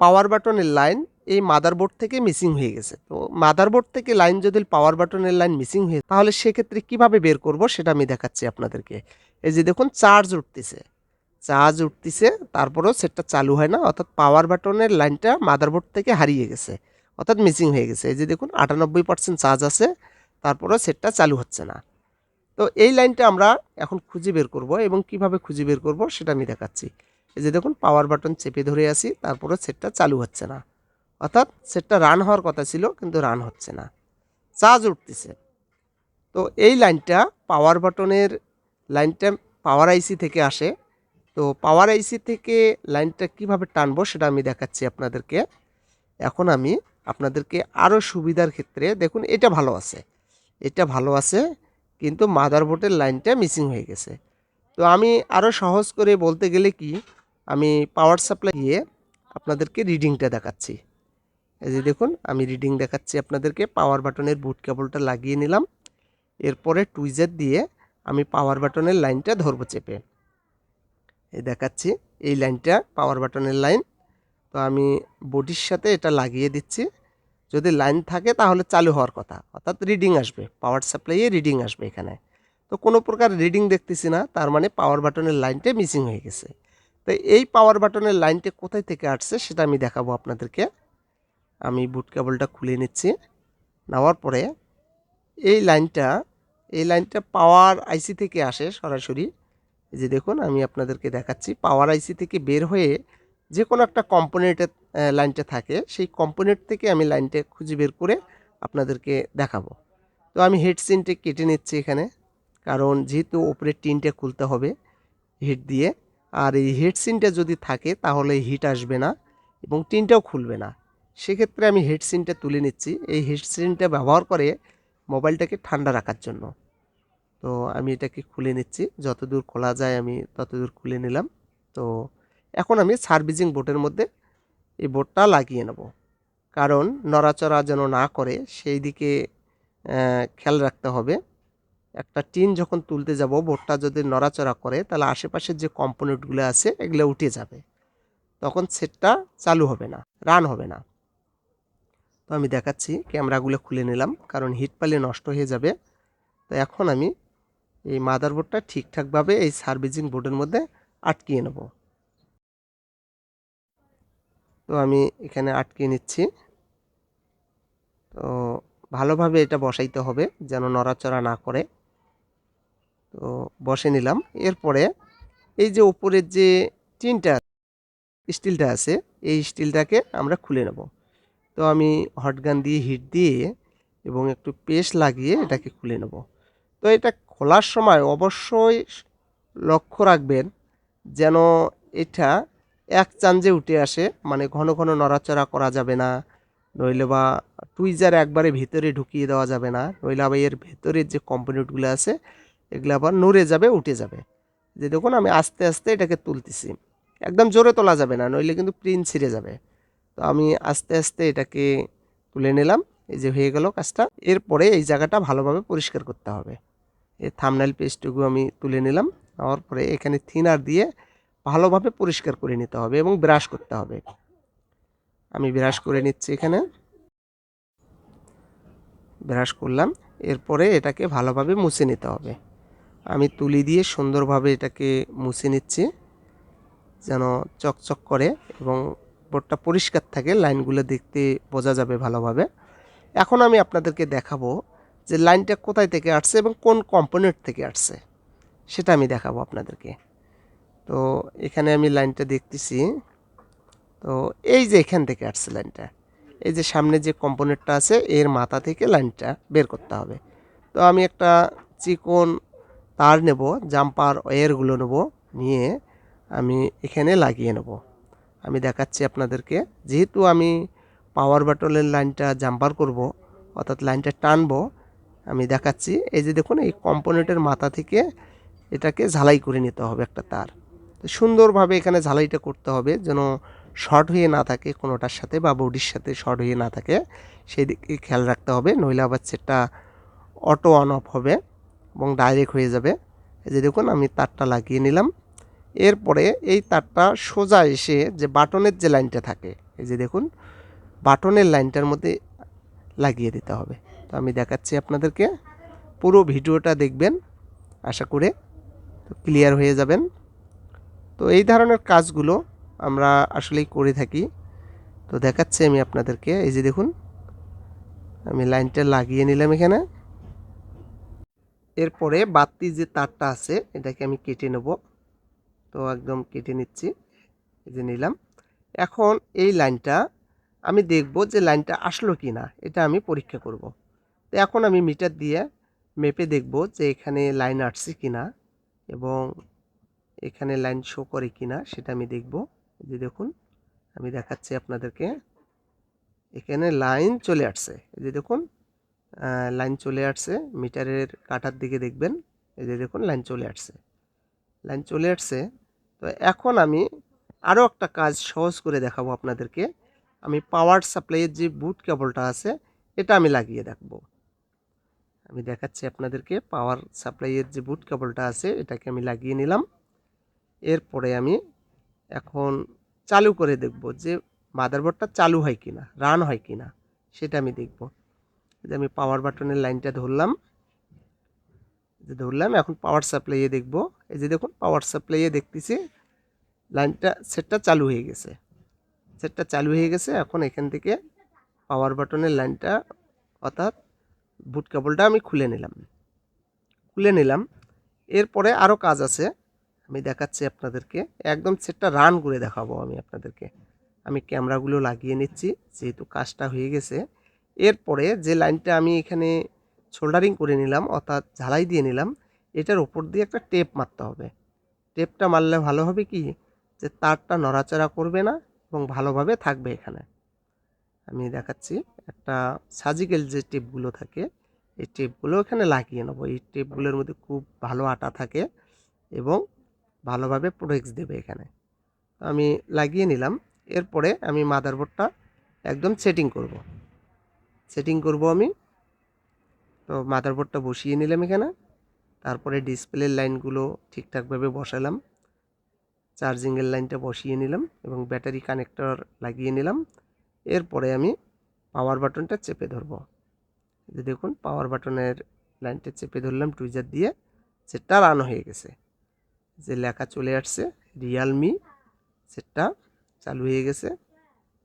পাওয়ার বাটনের লাইন এই মাদারবোর্ড থেকে মিসিং হয়ে গেছে। তো মাদারবোর্ড থেকে লাইন যদি পাওয়ার বাটনের লাইন মিসিং হয়ে তাহলে সেক্ষেত্রে কিভাবে বের করব সেটা আমি দেখাচ্ছি আপনাদেরকে। এই যে দেখুন চার্জ উঠতিছে তারপরেও সেটটা চালু হয় না, অর্থাৎ পাওয়ার বাটনের লাইনটা মাদারবোর্ড থেকে হারিয়ে গেছে, অর্থাৎ মিসিং হয়ে গেছে। এই যে দেখুন 98% চার্জ আছে, তারপরেও সেটটা চালু হচ্ছে না। তো এই লাইনটা আমরা এখন খুঁজে বের করব এবং কিভাবে খুঁজে বের করব সেটা আমি দেখাচ্ছি। এই যে দেখুন পাওয়ার বাটন চেপে ধরে আছি, তারপরে সেটটা চালু হচ্ছে না, অর্থাৎ সেটটা রান হওয়ার কথা ছিল কিন্তু রান হচ্ছে না, চার্জ উঠতেছে। তো এই লাইনটা পাওয়ার বাটনের লাইনটা পাওয়ার আইসি থেকে আসে। তো পাওয়ার আইসি থেকে লাইনটা কিভাবে টানবো সেটা আমি দেখাচ্ছি আপনাদেরকে। এখন আমি আপনাদেরকে আরও সুবিধার ক্ষেত্রে দেখুন এটা ভালো আছে কিন্তু মাদারবোর্ডের লাইনটা মিসিং হয়ে গেছে। তো আমি আরও সহজ করে বলতে গেলে কি, আমি পাওয়ার সাপ্লাই দিয়ে আপনাদেরকে রিডিংটা দেখাচ্ছি। এই যে দেখুন আমি রিডিং দেখাচ্ছি আপনাদেরকে। পাওয়ার বাটনের বুট কেবলটা লাগিয়ে নিলাম, এরপরে টুইজার দিয়ে আমি পাওয়ার বাটনের লাইনটা ধরবো চেপে। এই দেখাচ্ছি এই লাইনটা পাওয়ার বাটনের লাইন। তো আমি বডির সাথে এটা লাগিয়ে দিচ্ছি। যদি লাইন থাকে তাহলে চালু হওয়ার কথা, অর্থাৎ রিডিং আসবে, পাওয়ার সাপ্লাইয়ে রিডিং আসবে এখানে। তো কোনো প্রকার রিডিং দেখতেছি না, তার মানে পাওয়ার বাটনের লাইনটা মিসিং হয়ে গেছে। তো এই পাওয়ার বাটনের লাইনটা কোথায় থেকে আসছে সেটা আমি দেখাবো আপনাদেরকে। আমি বুট কেবলটা খুলে নিচ্ছি, নেওয়ার পরে এই লাইনটা পাওয়ার আইসি থেকে আসে সরাসরি। এই যে দেখুন আমি আপনাদেরকে দেখাচ্ছি, পাওয়ার আইসি থেকে বের হয়ে যে কোনো একটা কম্পোনেন্টের লাইনটা থাকে, সেই কম্পোনেন্ট থেকে আমি লাইনটা খুঁজে বের করে আপনাদেরকে দেখাবো। তো আমি হিট সিনটা কেটে নিচ্ছি এখানে, কারণ যেহেতু ওপরের টিনটা খুলতে হবে হিট দিয়ে, আর এই হিট সিনটা যদি থাকে তাহলে হিট আসবে না এবং টিনটাও খুলবে না। সেক্ষেত্রে আমি হিট সিনটা তুলে নিচ্ছি। এই হিট সিনটা ব্যবহার করে মোবাইলটাকে ঠান্ডা রাখার জন্য। তো আমি এটাকে খুলে নিচ্ছি, যতদূর খোলা যায় আমি ততদূর খুলে নিলাম। তো এখন আমি সার্ভিসিং বোর্ডের মধ্যে এই বোর্ডটা লাগিয়ে নেব, কারণ নড়াচড়া যেন না করে সেই দিকে খেয়াল রাখতে হবে। একটা টিন যখন তুলতে যাব, বোর্ডটা যদি নড়াচড়া করে তাহলে আশেপাশের যে কম্পোনেন্টগুলো আছে এগুলো উঠে যাবে, তখন সেটটা চালু হবে না, রান হবে না। তো আমি দেখাচ্ছি, ক্যামেরাগুলো খুলে নিলাম কারণ হিট পালে নষ্ট হয়ে যাবে। তো এখন আমি এই মাদারবোর্ডটা ঠিকঠাকভাবে এই সার্ভিসিং বোর্ডের মধ্যে আটকিয়ে নেব। তো আমি এখানে আটকিয়ে নিচ্ছি। তো ভালোভাবে এটা বসাইতে হবে যেন নড়াচড়া না করে। তো বসে নিলাম। এরপরে এই যে উপরের যে টিনটা স্টিলটা আছে, এই স্টিলটাকে আমরা খুলে নেব। তো আমি হটগান দিয়ে হিট দিয়ে এবং একটু পেস্ট লাগিয়ে এটাকে খুলে নেব। তো এটা খোলার সময় অবশ্যই লক্ষ্য রাখবেন যেন এটা এক চান্জে উঠে আসে, মানে ঘন ঘন নড়াচড়া করা যাবে না, নইলে বা টুইজার একবারে ভিতরে ঢুকিয়ে দেওয়া যাবে না, নইলে আবার এর ভেতরের যে কম্পোনেন্টগুলো আছে এগুলো আবার নড়ে যাবে, উঠে যাবে। যে দেখুন আমি আস্তে আস্তে এটাকে তুলতেছি, একদম জোরে তোলা যাবে না, নইলে কিন্তু প্রিন্ট ছিঁড়ে যাবে। তো আমি আস্তে আস্তে এটাকে তুলে নিলাম। এই যে হয়ে গেল কাজটা। এরপরে এই জায়গাটা ভালোভাবে পরিষ্কার করতে হবে। এই থাম্বনেইল পেজটুকু আমি তুলে নিলাম, নেওয়ার পরে এখানে থিনার দিয়ে ভালোভাবে পরিষ্কার করে নিতে হবে এবং ব্রাশ করতে হবে। আমি ব্রাশ করে নিচ্ছি, এখানে ব্রাশ করলাম। এরপরে এটাকে ভালোভাবে মুছে নিতে হবে। আমি তুলি দিয়ে সুন্দরভাবে এটাকে মুছে নিচ্ছি যেন চকচক করে এবং বোর্ডটা পরিষ্কার থাকে, লাইনগুলো দেখতে বোঝা যাবে ভালোভাবে। এখন আমি আপনাদেরকে দেখাবো যে লাইনটা কোথায় থেকে আসছে এবং কোন কম্পোনেন্ট থেকে আসছে সেটা আমি দেখাবো আপনাদেরকে। তো এখানে আমি লাইনটা দেখতেছি। তো এই যে এখান থেকে আসছে লাইনটা, এই যে সামনে যে কম্পোনেন্টটা আছে এর মাথা থেকে লাইনটা বের করতে হবে। তো আমি একটা চিকন তার নেব, জাম্পার ওয়্যারগুলো নেব, নিয়ে আমি এখানে লাগিয়ে নেব। আমি দেখাচ্ছি আপনাদেরকে, যেহেতু আমি পাওয়ার বাটনের লাইনটা জাম্পার করব, অর্থাৎ লাইনটা টানবো, আমি দেখাচ্ছি। এই যে দেখুন এই কম্পোনেন্টের মাথা থেকে এটাকে ঝালাই করে নিতে হবে একটা তার। তো সুন্দরভাবে এখানে ঝালাইটা করতে হবে যেন শর্ট হয়ে না থাকে কোনোটার সাথে বা বডির সাথে শর্ট হয়ে না থাকে, সেই দিকে খেয়াল রাখতে হবে, নইলে আবার সেটা অটো অন অফ হবে এবং ডাইরেক্ট হয়ে যাবে। এই যে দেখুন আমি তারটা লাগিয়ে নিলাম। এরপরে এই তারটা সোজা এসে যে বাটনের যে লাইনটা থাকে, এই যে দেখুন বাটনের লাইনটার মধ্যে লাগিয়ে দিতে হবে। তো আমি দেখাচ্ছি আপনাদেরকে, পুরো ভিডিওটা দেখবেন, আশা করে তো ক্লিয়ার হয়ে যাবেন। তো এই ধরনের কাজগুলো আমরা আসলেই করে থাকি। তো দেখাচ্ছি আমি আপনাদেরকে, এই যে দেখুন আমি লাইনটা লাগিয়ে নিলাম এখানে। এরপরে বাড়তি যে তারটা আছে এটাকে আমি কেটে নেব। তো একদম কেটে নিচ্ছি, এই যে নিলাম। এখন এই লাইনটা আমি দেখব যে লাইনটা আসলো কি না, এটা আমি পরীক্ষা করব। তো এখন আমি মিটার দিয়ে মেপে দেখব যে এখানে লাইন আসছে কি না এবং এখানে লাইন শো করে কি না সেটা আমি দেখব। এই যে দেখুন আমি দেখাচ্ছি আপনাদেরকে, এখানে লাইন চলে আসছে। এই যে দেখুন লাইন চলে আসছে, মিটারের কাটার দিকে দেখবেন, এই যে দেখুন লাইন চলে আসছে, লাইন চলে আসছে। তো এখন আমি আরও একটা কাজ সহজ করে দেখাবো আপনাদেরকে। আমি পাওয়ার সাপ্লাইয়ের যে বুট কেবলটা আছে এটা আমি লাগিয়ে দেখব। আমি দেখাচ্ছি আপনাদেরকে, পাওয়ার সাপ্লাইয়ের যে বুট কেবলটা আছে এটাকে আমি লাগিয়ে নিলাম। এরপরে আমি এখন চালু করে দেখব যে মাদারবোর্ডটা চালু হয় কিনা, রান হয় কিনা সেটা আমি দেখব। যে আমি পাওয়ার বাটনের লাইনটা ধরলাম, এখন পাওয়ার সাপ্লাইয়ে দেখব। এই যে দেখুন পাওয়ার সাপ্লাইয়ে দেখতেছি লাইনটা, সেটটা চালু হয়ে গেছে, সেটটা চালু হয়ে গেছে। এখন এখান থেকে পাওয়ার বাটনের লাইনটা অর্থাৎ বুট কেবলটা আমি খুলে নিলাম। এরপরে আরও কাজ আছে, আমি দেখাচ্ছি আপনাদেরকে, একদম সেটটা রান করে দেখাবো আমি আপনাদেরকে। আমি ক্যামেরাগুলো লাগিয়ে নিচ্ছি যেহেতু কাজটা হয়ে গেছে। এরপরে যে লাইনটা আমি এখানে সোল্ডারিং করে নিলাম অর্থাৎ ঝালাই দিয়ে নিলাম, এটার উপর দিয়ে একটা টেপ মারতে হবে। টেপটা মারলে ভালো হবে কি, যে তারটা নড়াচড়া করবে না এবং ভালোভাবে থাকবে এখানে। আমি দেখাচ্ছি, একটা সার্জিক্যাল যে টেপগুলো থাকে এই টেপগুলো এখানে লাগিয়ে নেবো। এই টেপগুলোর মধ্যে খুব ভালো আটা থাকে এবং ভালোভাবে প্রোটেক্ট দেবে এখানে। আমি লাগিয়ে নিলাম। এরপরে আমি মাদারবোর্ডটা একদম সেটিং করব আমি। তো মাদারবোর্ডটা বসিয়ে নিলাম এখানে, তারপরে ডিসপ্লের লাইনগুলো ঠিকঠাকভাবে বসালাম, চার্জিংয়ের লাইনটা বসিয়ে নিলাম এবং ব্যাটারি কানেক্টর লাগিয়ে নিলাম। এরপরে আমি পাওয়ার বাটনটা চেপে ধরব। যে দেখুন পাওয়ার বাটনের লাইনটা চেপে ধরলাম টুইজার দিয়ে, সেটটা রান হয়ে গেছে, যে লেখা চলে আসছে রিয়ালমি, সেটটা চালু হয়ে গেছে।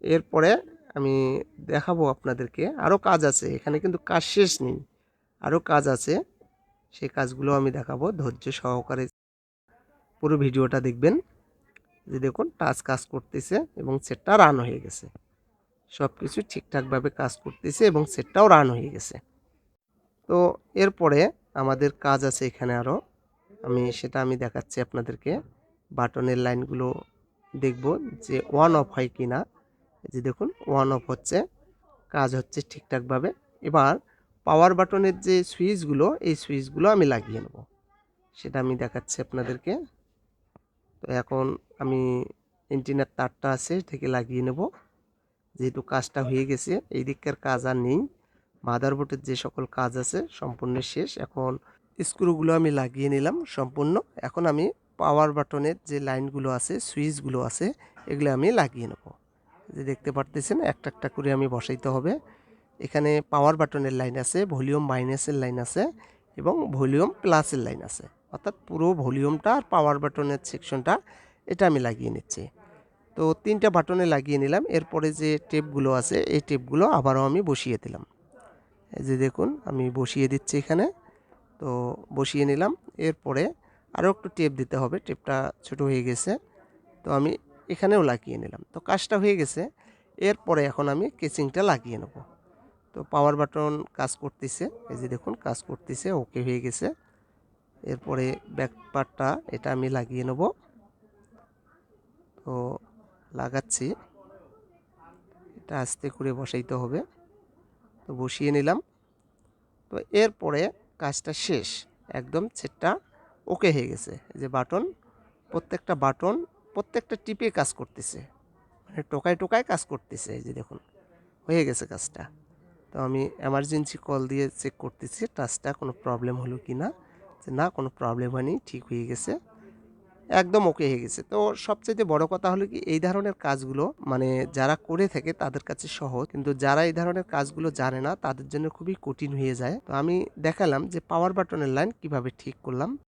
এরপরে আমি দেখাবো আপনাদেরকে, আরও কাজ আছে এখানে, কিন্তু কাজ শেষ নেই, আরও কাজ আছে, সেই কাজগুলো আমি দেখাবো। ধৈর্য সহকারে পুরো ভিডিওটা দেখবেন। যে দেখুন টাচ কাজ করতেছে এবং সেটটা রান হয়ে গেছে, সব কিছু ঠিকঠাকভাবে কাজ করতেছে এবং সেটটাও রান হয়ে গেছে। তো এরপরে আমাদের কাজ আছে এখানে আরও, আমি দেখাচ্ছি আপনাদেরকে। বাটনের লাইনগুলো দেখব যে অন অফ হয় কি না। যে দেখুন অন অফ হচ্ছে, কাজ হচ্ছে ঠিকঠাকভাবে। এবার পাওয়ার বাটনের যে সুইচগুলো এই সুইচগুলো আমি লাগিয়ে নেব, সেটা আমি দেখাচ্ছি আপনাদেরকে। তো এখন আমি এন্টিনার তারটা আছে থেকে লাগিয়ে নেব, যেহেতু কাজটা হয়ে গেছে। এই দিককার কাজ আর নেই, মাদারবোর্ডের যে সকল কাজ আছে সম্পূর্ণ শেষ। এখন স্ক্রুগুলো আমি লাগিয়ে নিলাম সম্পূর্ণ। এখন আমি পাওয়ার বাটনের যে লাইনগুলো আছে সুইচগুলো আছে এগুলো আমি লাগিয়ে নেব। যে দেখতে পারতেছেন একটা একটা করে আমি বসাইতে হবে। এখানে পাওয়ার বাটনের লাইন আছে, ভলিউম মাইনাসের লাইন আছে এবং ভলিউম প্লাসের লাইন আছে, অর্থাৎ পুরো ভলিউমটা আর পাওয়ার বাটনের সেকশনটা এটা আমি লাগিয়ে নিচ্ছি। তো 3টা বাটনে লাগিয়ে নিলাম। এরপরে যে টেপগুলো আছে এই টেপগুলো আবারও আমি বসিয়ে দিলাম। এই যে দেখুন আমি বসিয়ে দিচ্ছি এখানে। তো বসিয়ে নিলাম। এরপরে আরও একটু টেপ দিতে হবে, টেপটা ছোট হয়ে গেছে, তো আমি এখানেও লাগিয়ে নিলাম। তো কাজটা হয়ে গেছে। এরপরে এখন আমি কেচিংটা লাগিয়ে নেব। তো পাওয়ার বাটন কাজ করতেছে, এই যে দেখুন কাজ করতেছে, ওকে হয়ে গেছে। এরপরে ব্যাক পার্টটা এটা আমি লাগিয়ে নেব। তো লাগাচ্ছি, এটা আস্তে করে বসাইতে হবে। তো বসিয়ে নিলাম। তো এরপরে কাজটা শেষ, একদম সেটটা ওকে হয়ে গেছে। যে বাটন, প্রত্যেকটা টিপে কাজ করতেছে, মানে টোকায় টোকায় কাজ করতেছে। এই যে দেখুন হয়ে গেছে কাজটা। তো আমি এমার্জেন্সি কল দিয়ে চেক করতেছি টাচটা কোনো প্রবলেম হলো কি না। যে না, কোনো প্রবলেম হয়নি, ঠিক হয়ে গেছে। একদম ওকে হয়ে গেছে। তো সবচাইতে বড় কথা হলো কি এই ধরনের কাজগুলো মানে যারা করে থাকে তাদের কাছে সহজ। কিন্তু যারা এই ধরনের কাজগুলো জানে না তাদের জন্য খুবই কঠিন হয়ে যায়। তো আমি দেখালাম যে পাওয়ার বাটনের লাইন কিভাবে ঠিক করলাম।